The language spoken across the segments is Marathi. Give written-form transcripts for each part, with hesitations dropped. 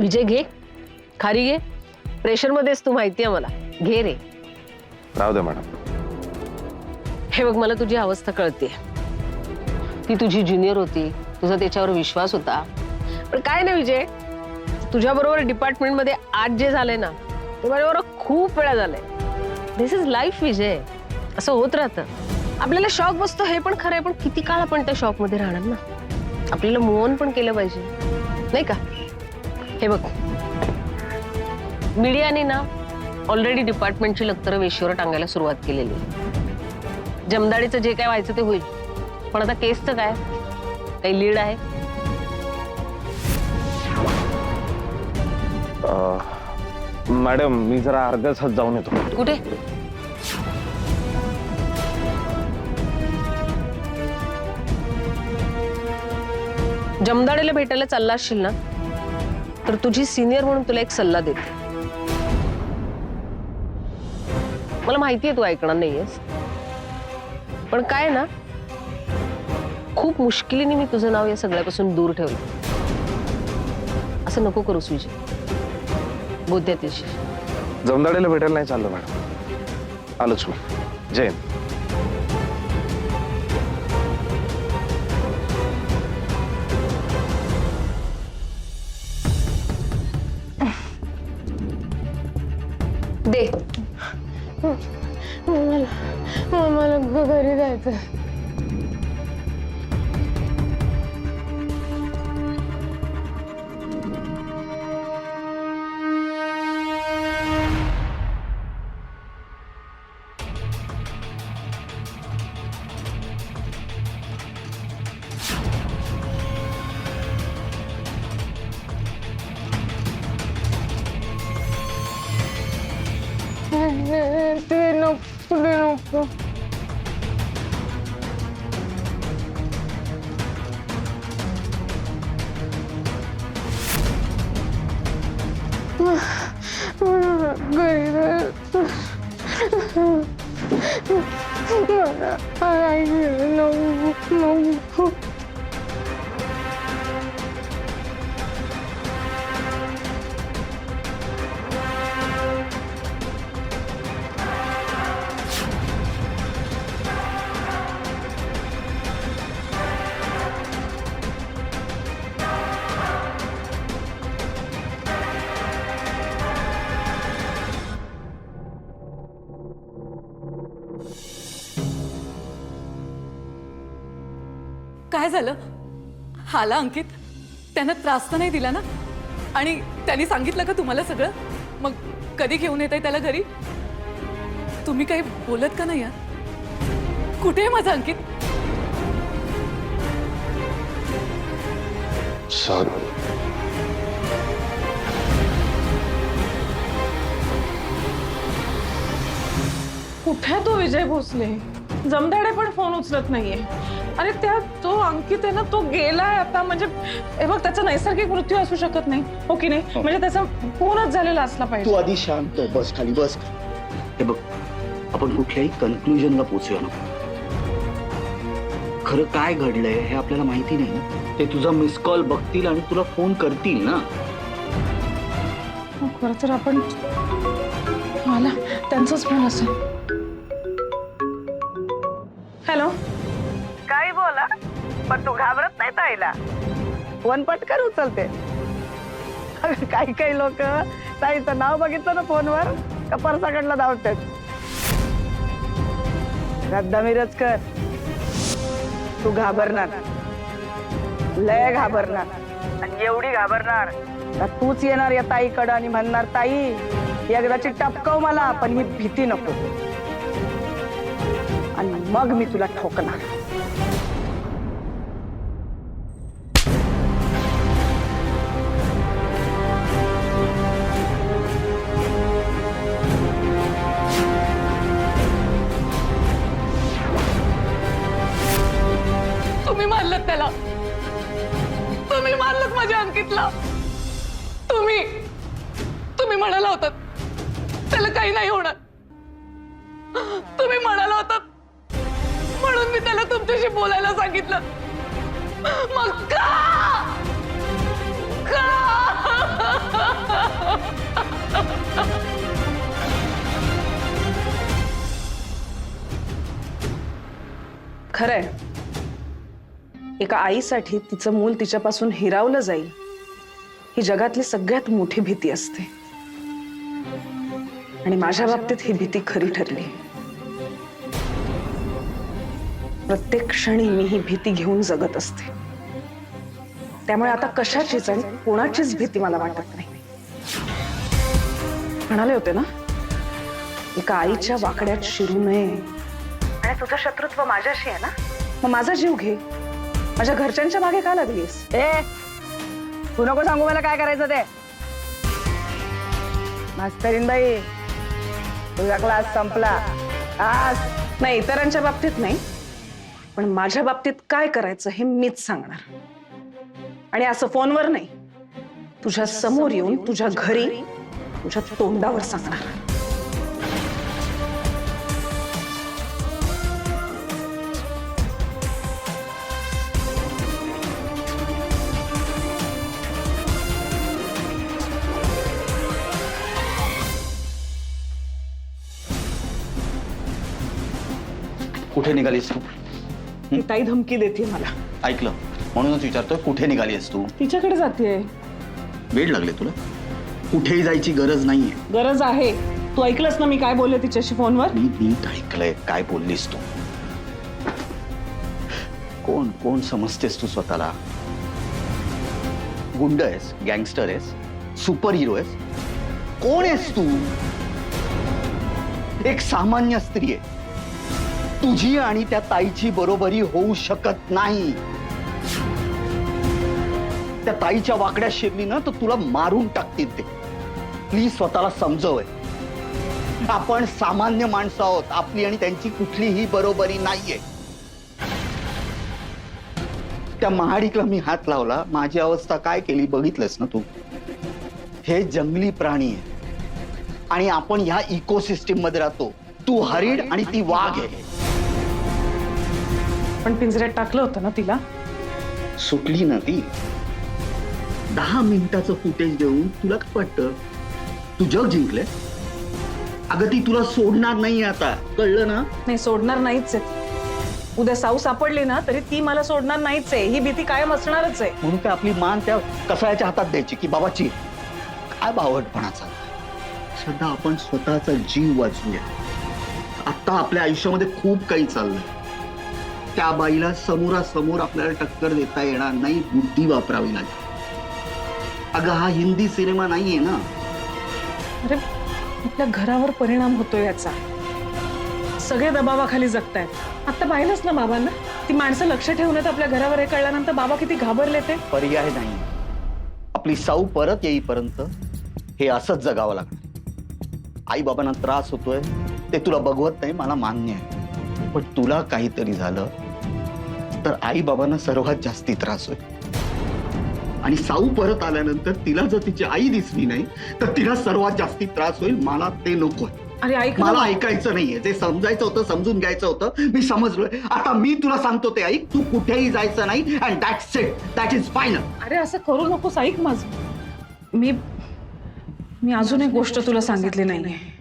विजय घे, खारी घे. प्रेशर मध्येच तू, माहितीये मला. घे रे. राहू दे मॅडम. हे बघ, मला तुझी अवस्था कळते. ती तुझी ज्युनियर होती, तुझा त्याच्यावर विश्वास होता. पण काय ना विजय, तुझ्या बरोबर डिपार्टमेंट मध्ये आज जे झालंय ना, ते माझ्याबरोबर खूप वेळा झालंय. दिस इज लाईफ विजय. असं होत राहतं. आपल्याला शॉक बसतो हे पण खरंय, पण किती काळ आपण त्या शॉक मध्ये राहणार ना. आपल्याला मूव्ह ऑन पण केलं पाहिजे, नाही का? हे बघ, मीडियाने ना ऑलरेडी डिपार्टमेंटची लक्तरं वेशीवर टांगायला सुरुवात केलेली आहे. जमदाडीचं जे काय व्हायचं ते होईल, पण आता केसचं काय? काही लीड आहे? मॅडम, मी जरा अर्ध्या तासात जाऊन येतो. कुठे? जमदाडेला भेटायला चालला असशील ना, तर तुझी सिनियर म्हणून तुला एक सल्ला देते. मला माहितीये तू ऐकणार नाहीयेस, पण काय ना, खूप मुश्किलीने मी तुझं नाव या सगळ्यापासून दूर ठेवलं. असं नको करूस विजय. बोध्यात येशील. जमदाडेला भेटायला नाही चाललो मॅडम. आलोच मी. जय हिंद. दे. मला घरी जायचं. ते नको. घरी नको. काय झालं? हाला अंकित? त्यानं त्रास तर नाही दिला ना? आणि त्यांनी सांगितलं का तुम्हाला सगळं? मग कधी घेऊन येताय त्याला घरी? तुम्ही काही बोलत का नाही यार? कुठे आहे माझा अंकित? सॉरी. कुठे तो विजय भोसले? जमदाडे पण फोन उचलत नाहीये. अरे त्या तो अंकित आहे ना, तो गेलाय आता. म्हणजे हे बघ, त्याचा नैसर्गिक मृत्यू असू शकत नाही, हो की नाही? म्हणजे त्याचा पूर्णच झालेला असला पाहिजे. तू आधी शांत बस, खाली बस. हे बघ, आपण कुठल्याही कन्क्लुजनला पोहोचूया ना. खरं काय घडलंय हे आपल्याला माहिती नाही. ते तुझा मिस कॉल बघतील आणि तुला फोन करतील ना. खरं तर आपण मला त्यांचाच फोन असेल. हॅलो. काही बोला, पण तू घाबरत नाही ताईला. फोन पटकन उचलते. काही काही लोक ताईचं नाव बघितलं ना फोनवर का परसाकडला धावतात. रद्दा मिरज कर. तू घाबरणार, लय घाबरणार. आणि एवढी घाबरणार तर तूच येणार या ताईकडं आणि म्हणणार, ताई एकदाची टपकव मला, पण ही भीती नको. आणि मग मी तुला ठोकणार. तुम्ही मारलत त्याला. तुम्ही मारलत माझ्या अंकितला. तुम्ही म्हणाला होतात त्याला काही नाही होणार. तुम्ही म्हणाला होतात म्हणून मी त्याला तुमच्याशी बोलायला सांगितलं. मग का? खरंय, एका आईसाठी तिचं मूल तिच्यापासून हिरावलं जाईल ही जगातली सगळ्यात मोठी भीती असते. आणि माझ्या बाबतीत ही भीती खरी ठरली. प्रत्येक क्षणी मी ही भीती घेऊन जगत असते. त्यामुळे आता कशाचीच आणि कोणाचीच भीती मला वाटत नाही. म्हणाले होते ना, एका आईच्या वाकड्यात शिरू नये. आणि तुझं शत्रुत्व माझ्याशी आहे ना, मग माझा जीव घे. माझ्या घरच्यांच्या मागे का लागलीस? तू नको सांगू मला काय करायचं ते. मास्तरीन बाई, तुझा क्लास संपला आज. नाही, इतरांच्या बाबतीत नाही, पण माझ्या बाबतीत काय करायचं हे मीच सांगणार. आणि असं फोनवर नाही, तुझ्या समोर येऊन तुझ्या घरी तुझ्या तोंडावर सांगणार. कुठे निघालीस तू? ती ताई धमकी देते मला. ऐकलं म्हणूनच विचारतोय, कुठे निघालीस तू? तिच्याकडे जाते. वेळ लागले तुला? कुठेही जायची गरज नाहीये. गरज आहे. तू ऐकलंस ना मी काय बोलले तिच्याशी फोनवर? मी नीट ऐकलंय काय बोललीस तू. कोण कोण समजतेस तू स्वतःला? गुंड आहेस, गँगस्टर आहेस, सुपर हिरो आहेस? कोण आहेस तू? एक सामान्य स्त्री आहे. तुझी आणि त्या ताईची बरोबरी होऊ शकत नाही. त्या ताईच्या वाकड्या शिरली ना तर तुला मारून टाकतील ते. प्लीज स्वतःला समजव. आपण सामान्य माणसं आहोत. आपली आणि त्यांची कुठलीही बरोबरी नाहीये. त्या महाडिकला मी हात लावला, माझी अवस्था काय केली बघितलंस ना तू. हे जंगली प्राणी आहे आणि आपण ह्या इकोसिस्टीम मध्ये राहतो. तू हरीण आणि ती वाघ आहे. पण पिंजऱ्यात टाकलं होतं ना तिला. सुटली ना ती. 10 मिनिटाचं फुटेज देऊन तुला काय वाटतं तू जग जिंकले? अगं ती तुला सोडणार नाही आता, कळलं ना? नाही, सोडणार नाहीच आहे. उद्या साऊ सापडली ना तरी ती मला सोडणार नाहीच आहे. ही भीती कायम असणारच आहे. म्हणून काय आपली मान त्या कसाळ्याच्या हातात द्यायची की बाबाची? काय बावटपणाचा. सध्या आपण स्वतःचा जीव वाचूया. आता आपल्या आयुष्यामध्ये खूप काही चाललंय. त्या बाईला समोरासमोर आपल्याला टक्कर देता येणार नाही, बुद्धी वापरावी लागेल. अगं हा हिंदी सिनेमा नाहीये ना. अरे, आपल्या घरावर परिणाम होतो याचा. सगळे दबावाखाली जगतायत. आता पाहिलंच ना बाबांना. ती माणसं लक्ष ठेवण्यात आपल्या घरावर हे कळल्यानंतर बाबा किती घाबरले ते. पर्याय नाही. आपली साऊ परत येईपर्यंत हे असंच जगावं लागणार. आई बाबांना त्रास होतोय ते तुला बघवत नाही, मला मान्य आहे. पण तुला काहीतरी झालं तर आई बाबांना सर्वात जास्ती त्रास होईल. आणि साऊ परत आल्यानंतर तिला जर तिची आई दिसली नाही तर तिला सर्वात जास्ती त्रास होईल. मला ते नकोय. अरे ऐक ना. मला ऐकायचं नाहीये. जे समजायचं होतं समजून घ्यायचं होतं मी समजलोय. आता मी तुला सांगतो ते ऐक. तू कुठेही जायचं नाही. And that's it. That is final. अरे असं करू नकोस. ऐक माझं. मी अजून एक गोष्ट तुला सांगितली नाहीये.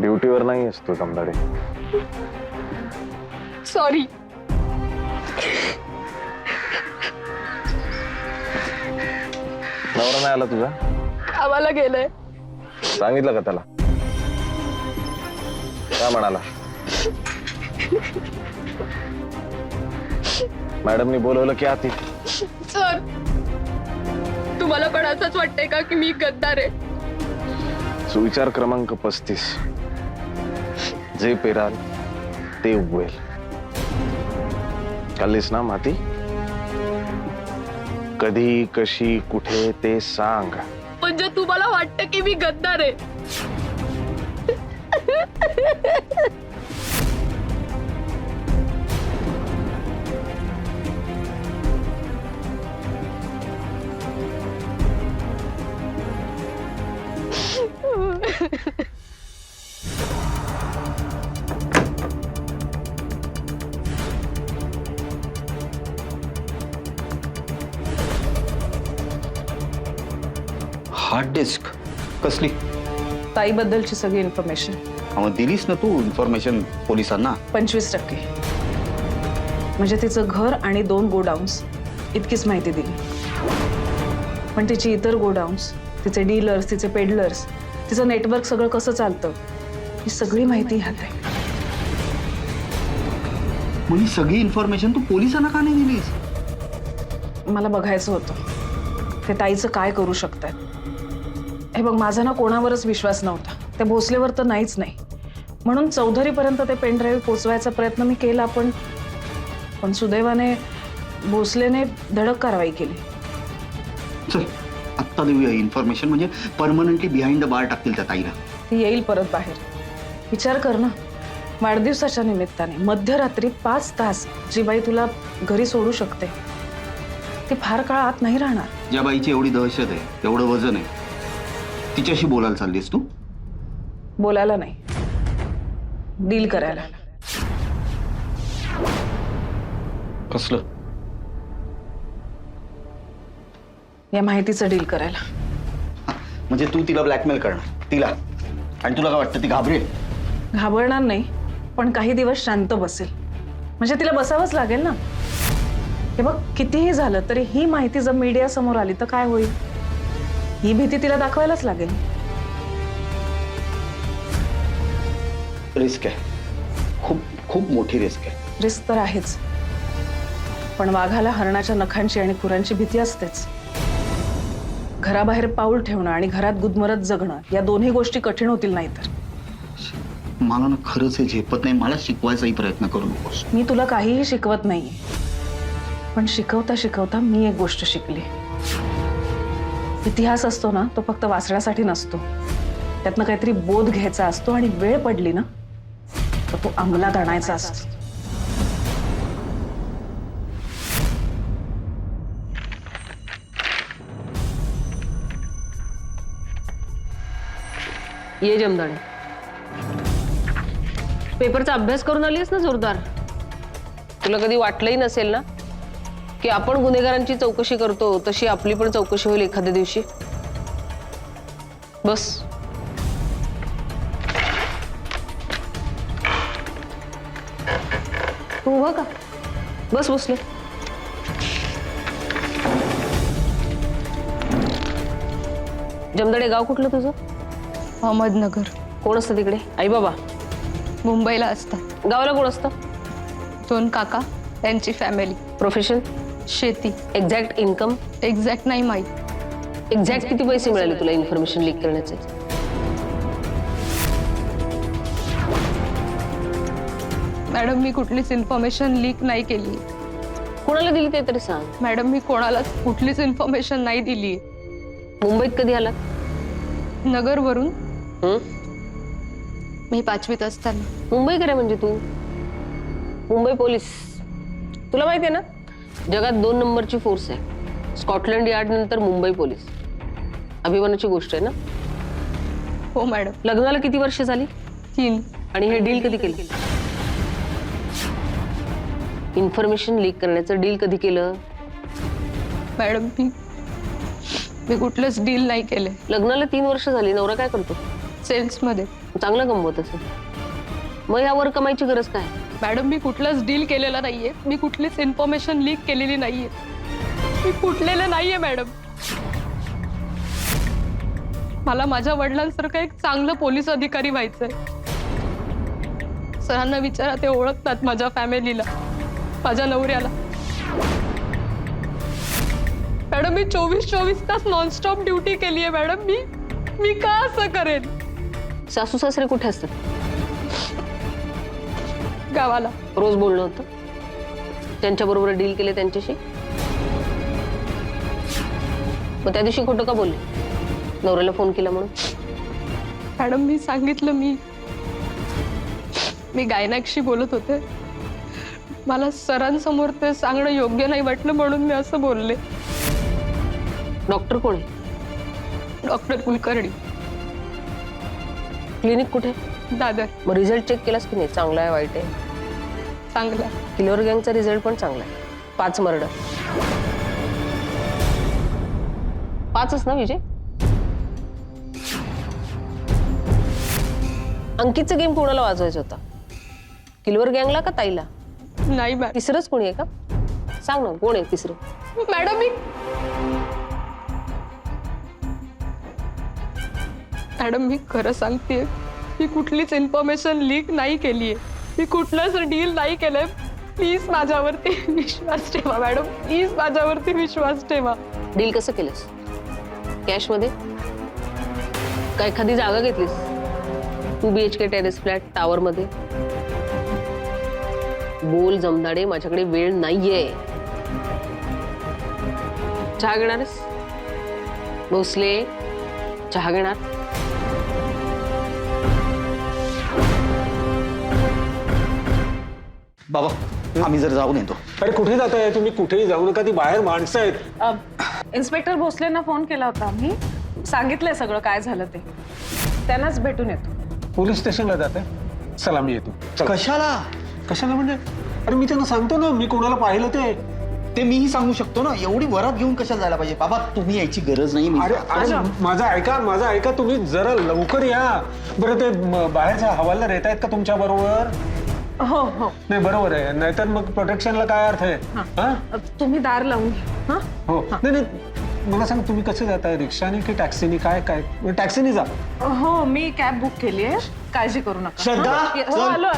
ड्युटीवर नाही असतो जमदाडे. सॉरी. नवरा नाही आला तुझा? आम्हाला गेलंय. सांगितलं का त्याला? काय म्हणाला? मॅडमनी बोलवलं की आती? सर, तुम्हाला पण असंच वाटतंय का की मी गद्दार आहे? सुविचार क्रमांक 35. जे पेराल ते उगवेल. खाल्लीस ना माती? कधी, कशी, कुठे ते सांग. म्हणजे तुम्हाला वाटतं की मी गद्दार आहे? डिस्क कसली? ताईबद्दलची सगळी इन्फॉर्मेशन. मग दिलीस ना तू इन्फॉर्मेशन पोलिसांना? 25%. म्हणजे तिचं घर आणि 2 गोडाऊन्स इतकीच माहिती दिली. पण तिची इतर गोडाऊन्स, तिचे डीलर्स, तिचे पेडलर्स, तिचं नेटवर्क सगळं कसं चालतं ही सगळी माहिती ह्यात आहे. मग ही सगळी इन्फॉर्मेशन तू पोलिसांना का नाही दिलीस? मला बघायचं होतं ते ताईचं काय करू शकतात. हे बघ, माझा ना कोणावरच विश्वास नव्हता, त्या भोसलेवर तर नाहीच नाही. म्हणून चौधरीपर्यंत ते पेनड्राईव्ह पोचवायचा प्रयत्न मी केला, पण सुदैवाने भोसलेने धडक कारवाई केली. चल आत्ता देऊया इन्फॉर्मेशन, म्हणजे परमनंटली बिहाइंड द बार टाकतील त्या ताईला. ती येईल परत बाहेर. विचार कर ना, वाढदिवसाच्या निमित्ताने मध्यरात्री 5 तास जी बाई तुला घरी सोडू शकते ती फार काळ आत नाही राहणार. ज्या बाईची एवढी दहशत आहे, एवढं वजन आहे, तिच्याशी बोलायला चाललीस तू? बोलायला नाही, डील करायला. कसलं? या माहितीचं डील करायला. म्हणजे तू तिला ब्लॅकमेल करणार तिला, आणि तुला काय वाटतं ती घाबरेल? घाबरणार नाही, पण काही दिवस शांत बसेल. म्हणजे तिला बसावंच लागेल ना. हे बघ, कितीही झालं तरी ही माहिती जर मीडिया समोर आली तर काय होईल? ही भीती तिला दाखवायलाच लागेल. रिस्क आहे, खूप खूप मोठी रिस्क आहे. रिस्क तर आहेच, पण वाघाला हरणाच्या नखांची आणि खुरांची भीती असतेच. घराबाहेर पाऊल ठेवणं आणि घरात गुदमरत जगणं या दोन्ही गोष्टी कठीण होतील. नाही तर मला ना खरंच हे झेपत नाही. मला शिकवायचाही प्रयत्न करू नकोस. मी तुला काहीही शिकवत नाहीये, पण शिकवता शिकवता मी एक गोष्ट शिकली. इतिहास असतो ना, तो फक्त वाचण्यासाठी नसतो, त्यातनं काहीतरी बोध घ्यायचा असतो, आणि वेळ पडली ना तर तो अंमलात आणायचा असतो. ये जमदाडे, पेपरचा अभ्यास करून आलीस ना जोरदार. तुला कधी वाटलंही नसेल ना की आपण गुन्हेगारांची चौकशी करतो तशी आपली पण चौकशी होईल एखाद्या दिवशी. बस. तू उभा का? बस बसले. जमदाडे, गाव कुठलं तुझं? अहमदनगर. कोण असतं तिकडे? आई बाबा? मुंबईला असतात. गावाला कोण असतं? 2 काका, त्यांची फॅमिली. प्रोफेशन? शेती. Exact income? एक्झॅक्ट नाही माहीत. एक्झॅक्ट किती पैसे मिळाले तुला इन्फॉर्मेशन लीक करण्याचे? मॅडम, मी कुठलीच इन्फॉर्मेशन लीक नाही केली. कोणाला दिली ते तरी सांग. मॅडम, मी कोणालाच कुठलीच इन्फॉर्मेशन नाही दिली. मुंबईत कधी आलात? नगरवरून हं? मी 5वीत असताना. मुंबईकर आहे म्हणजे तू? मुंबई पोलीस, तुला माहिती आहे ना, जगात 2 नंबरची फोर्स आहे. स्कॉटलंड यार्ड नंतर मुंबई पोलीस. अभिमानाची गोष्ट आहे ना. हो मॅडम. लग्नाला किती वर्ष झाली? 3. आणि हे डील कधी केलं? इन्फॉर्मेशन लीक करण्याचं डील कधी केलं? मॅडम, मी कुठलंच डील नाही केले. लग्नाला 3 वर्ष झाली. नवरा काय करतो? सेल्समध्ये. चांगलं कमवत असेल. मग यावर कमाईची गरज काय? मॅडम, मी कुठलंच डील केलेलं नाहीये. मी कुठलीच इन्फॉर्मेशन लीक केलेली नाहीये. मी कुठलेलं नाहीये मॅडम. मला माझ्या वडिलांसारखं एक चांगलं पोलीस अधिकारी व्हायचंय. सरांना विचारा, ते ओळखतात माझ्या फॅमिलीला, माझ्या नवऱ्याला. मॅडम, मी 24 तास नॉनस्टॉप ड्युटी केली आहे मॅडम. मी का असं करेन? सासू सासरे कुठे असतात? गावाला. रोज बोलणं होतं त्यांच्याबरोबर डील केले त्यांच्याशी? मग त्या दिवशी खोटं का बोलले? नवऱ्याला फोन केला म्हणून? मॅडम, मी सांगितलं मी गायनाकशी बोलत होते. मला सरांसमोर ते सांगणं योग्य नाही वाटलं, म्हणून मी असं बोलले. डॉक्टर कोण आहे? डॉक्टर कुलकर्णी. क्लिनिक कुठे? दादर. मग रिझल्ट चेक केलास की नाही? चांगला आहे वाईट आहे? चांगला. किलर गँगचा रिझल्ट पण चांगला आहे. 5 मर्डर. 5च ना विजय? अंकितचा गेम कोणाला वाजवायचा होता? किलवर गँगला का ताईला? नाही मॅडम. तिसरंच कोणी आहे का? सांग ना, कोण आहे तिसरं? मॅडम मी खरं सांगते, मी कुठलीच इन्फॉर्मेशन लीक नाही केली आहे. मी कुठलंच डील नाही केलंय. प्लीज माझ्यावरती विश्वास ठेवा मॅडम, प्लीज माझ्यावरती विश्वास ठेवा. डील कसं केलंस? कॅश मध्ये का एखादी जागा घेतलीस? 2 BHK टेरेस फ्लॅट टावर मध्ये? बोल जमदाडे, माझ्याकडे वेळ नाहीये. चहा घेणारस? भोसले, चहा घेणार? बाबा आम्ही जर जाऊन येतो. अरे कुठे जाताय तुम्ही? कुठेही जाऊ नका, ती बाहेर माणसं आहेत. इन्स्पेक्टर भोसलेंना फोन केला होता आम्ही, सांगितलंय सगळं काय झालं ते. त्यांनाच भेटून येतो. पोलीस स्टेशनला जाते. चला मी येतो. चला. कशाला? कशाला म्हणजे? अरे मी त्यांना सांगतो ना, मी कोणाला पाहिलं ते मीही सांगू शकतो ना. एवढी वरात घेऊन कशाला जायला पाहिजे? बाबा तुम्ही यायची गरज नाही. अरे अरे माझं ऐका तुम्ही जरा लवकर या बरं. ते बाहेरच्या हवालदार येत आहेत का तुमच्या बरोबर? हो हो, नाही बरोबर आहे, नाहीतर मग प्रोटेक्शनला काय अर्थ आहे? हा? तुम्ही दार लावून घ्या. हो नाही नाही, मला सांग तुम्ही कसं जाताय? रिक्षाने की टॅक्सीने? काय काय? टॅक्सीने जा. हो, मी कॅब बुक केली आहे, काळजी करू नका. श्रद्धा, हो, चल. आलो.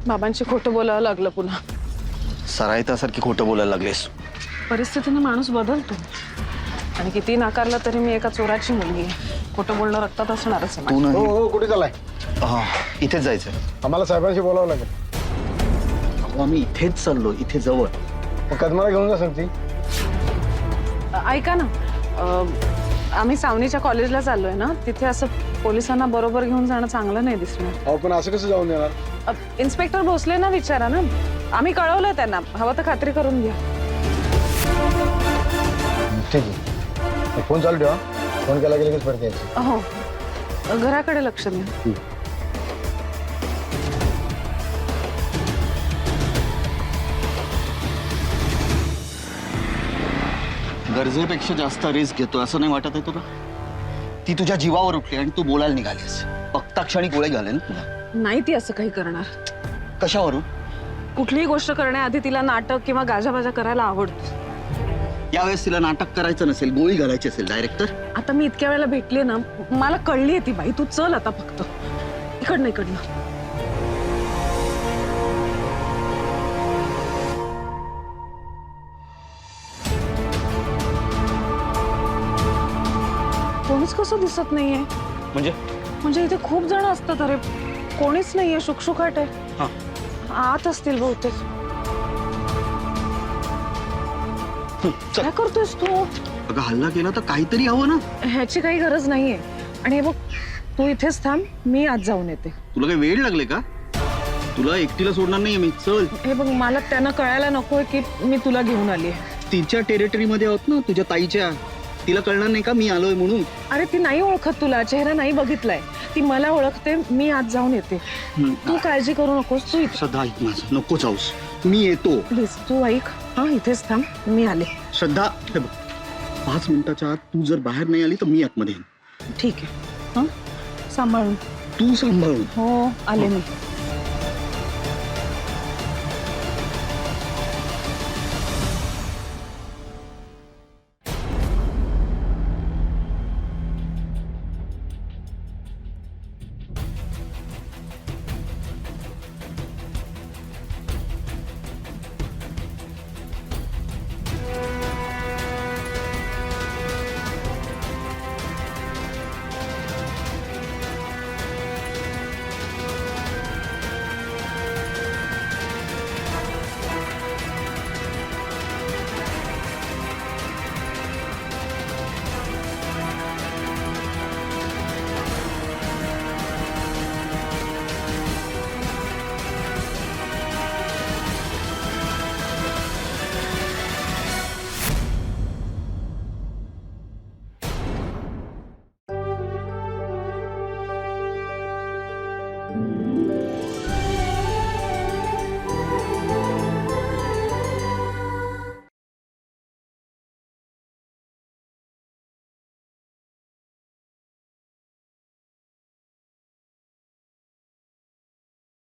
बाबांची खोटं बोलावं लागलं पुन्हा. सरायतासारखी खोटं बोलायला लागलेस. परिस्थितीने माणूस बदलतो आणि किती नाकारलं तरी मी एका चोराची मुलगी आहे. खोटं बोलणं रक्तात असणारच आहे तू माझ्या. नाही. हो कुठे चालाय? इथेच जायचं. आम्हाला साहेबांशी बोलावं लागेल. आम्ही इथेच चाललो, इथे जवळ. मग कदमाला घेऊन जा सांगते. ऐका ना, आम्ही सावनीच्या कॉलेजला चाललोय ना, तिथे असं पोलिसांना बरोबर घेऊन जाणं चांगलं नाही दिसणार. अहो पण असं कसं जाऊन येणार? इन्स्पेक्टर भोसले ना विचारा ना, आम्ही कळवलंय त्यांना. हवं तर खात्री करून घ्या. ठीक आहे, फोन चालू ठेवा. फोन केला की लगेच परत यायचं. हो, घराकडे लक्ष द्या. गरजेपेक्षा जास्त रिस्क घेतो असं नाही वाटत आहे तुला? ती तुझ्या जीवावर उठली आणि तू बोलायला निघालीस. बघता क्षणी गोळे घालेल ना तुला. नाही ती असं काही करणार. कशावरून? कुठलीही गोष्ट करण्याआधी तिला नाटक किंवा गाजाबाजा करायला आवडतो. यावेळेस तिला नाटक करायचं नसेल, गोळी घालायची असेल डायरेक्ट तर? आता मी इतक्या वेळेला भेटले ना, मला कळली ती बाई. तू चल आता फक्त. इकडनं. कोणीच कसं दिसत नाहीये. म्हणजे इथे खूप जण असतात. अरे कोणीच नाहीये, शुकशुकाट आहे. आत असतील बहुतेक. काय करतोयस तू? अगं हल्ला केला तर काहीतरी हवं ना. ह्याची काही गरज नाहीये. आणि हे बघ, तू इथेच थांब, मी आत जाऊन येते. तुला काही वेळ लागले का? तुला एकटीला सोडणार नाहीये मी. चल. हे बघ, मला त्यांना कळायला नकोय की मी तुला घेऊन आली. तिच्या टेरिटरीमध्ये आहोत ना, तुझ्या ताईच्या. तिला कळणार नाही का मी आलोय म्हणून? अरे ती नाही ओळखत तुला, चेहरा नाही बघितलाय. ती मला ओळखते. मी आत जाऊन येते. तू काळजी करू नकोस. तू श्रद्धा ऐक माझं, नको जाऊस. मी येतो. प्लीज तू ऐक. हा, इथेच थांब, मी आले. श्रद्धा हे बघ, 5 मिनिटाच्या आत तू जर बाहेर नाही आली तर मी आतमध्ये येईन. ठीक आहे. हा, सांभाळून. तू सांभाळून. हो, आले मी.